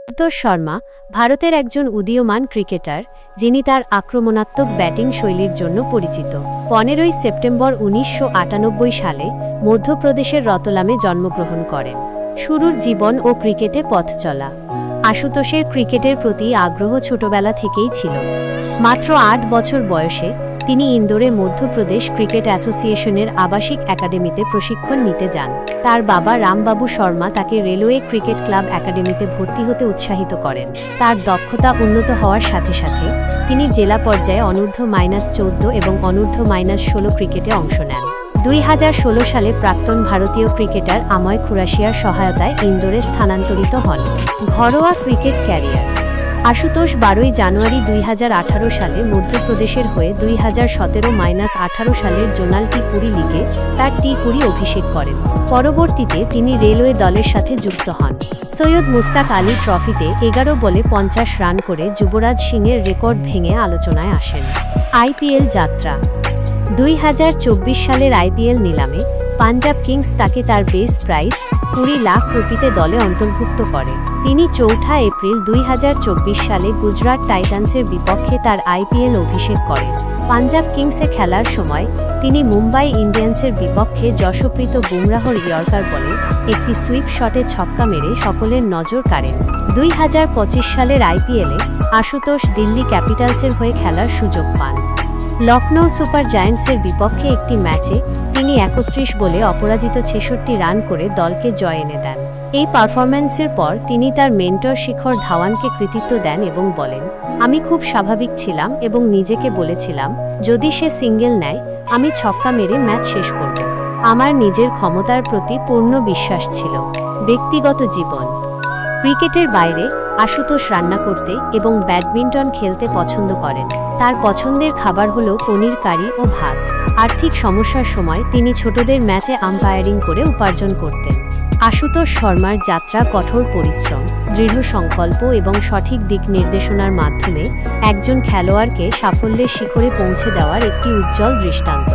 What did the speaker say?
আশুতোষ শর্মা ভারতের একজন উদীয়মান ক্রিকেটার, যিনি তার আক্রমণাত্মক ব্যাটিং শৈলীর জন্য পরিচিত। 15ই সেপ্টেম্বর 1998 সালে মধ্যপ্রদেশের রতলামে জন্মগ্রহণ করেন। শুরুর জীবন ও ক্রিকেটে পথ চলা। আশুতোষের ক্রিকেটের প্রতি আগ্রহ ছোটবেলা থেকেই ছিল। মাত্র 8 বছর বয়সে তিনি ইন্দোরে মধ্যপ্রদেশ ক্রিকেট অ্যাসোসিয়েশনের আবাসিক একাডেমিতে প্রশিক্ষণ নিতে যান। তার বাবা রামবাবু শর্মা তাকে রেলওয়ে ক্রিকেট ক্লাব একাডেমিতে ভর্তি হতে উৎসাহিত করেন। তার দক্ষতা উন্নত হওয়ার সাথে সাথে তিনি জেলা পর্যায়ে অনূর্ধ্ব-14 এবং অনূর্ধ্ব-16 ক্রিকেটে অংশ নেন। 2016 সালে প্রাক্তন ভারতীয় ক্রিকেটার অময় খুরাশিয়ার সহায়তায় ইন্দোরে স্থানান্তরিত হন। ঘরোয়া ক্রিকেট ক্যারিয়ার। আশুতোষ 12ই জানুয়ারি 2018 সালে মধ্যপ্রদেশের হয়ে 2017-18 সালের জোনাল টি20 লিগে তার টি20 অভিষেক করেন। পরবর্তীতে তিনি রেলওয়ে দলের সাথে যুক্ত হন। সৈয়দ মুস্তাক আলী ট্রফিতে 11 বলে 50 রান করে যুবরাজ সিংয়ের রেকর্ড ভেঙে আলোচনায় আসেন। আইপিএল যাত্রা। 2024 সালের আইপিএল নিলামে পাঞ্জাব কিংস তাকে তার বেস প্রাইস 20 লাখ রুপিতে দলে অন্তর্ভুক্ত করে। তিনি 4 এপ্রিল 2024 সালে গুজরাট টাইটান্সের বিপক্ষে তার আইপিএল অভিষেক করেন। পাঞ্জাব কিংসে খেলার সময় তিনি মুম্বাই ইন্ডিয়ান্সের বিপক্ষে যশপ্রীত বুমরাহর ইয়র্কার বলে একটি সুইপ শটে ছক্কা মেরে সকলের নজর কাড়েন। 2025 সালের আইপিএলে আশুতোষ দিল্লি ক্যাপিটালসের হয়ে খেলার সুযোগ পান। লখনৌ সুপার জায়ান্টসের বিপক্ষে একটি ম্যাচে তিনি 31 বলে অপরাজিত 66 রান করে দলকে জয় এনে দেন। এই পারফরম্যান্সের পর তিনি তার মেন্টর শিখর ধাওয়ানকে কৃতিত্ব দেন এবং বলেন, আমি খুব স্বাভাবিক ছিলাম এবং নিজেকে বলেছিলাম, যদি সে সিঙ্গেল নেয় আমি ছক্কা মেরে ম্যাচ শেষ করব। আমার নিজের ক্ষমতার প্রতি পূর্ণ বিশ্বাস ছিল। ব্যক্তিগত জীবন। ক্রিকেটের বাইরে আশুতোষ রান্না করতে এবং ব্যাডমিন্টন খেলতে পছন্দ করেন। তার পছন্দের খাবার হল পনির কারি ও ভাত। আর্থিক সমস্যার সময় তিনি ছোটদের ম্যাচে আম্পায়ারিং করে উপার্জন করতেন। আশুতোষ শর্মার যাত্রা কঠোর পরিশ্রম, দৃঢ় সংকল্প এবং সঠিক দিক নির্দেশনার মাধ্যমে একজন খেলোয়াড়কে সাফল্যের শিখরে পৌঁছে দেওয়ার একটি উজ্জ্বল দৃষ্টান্ত।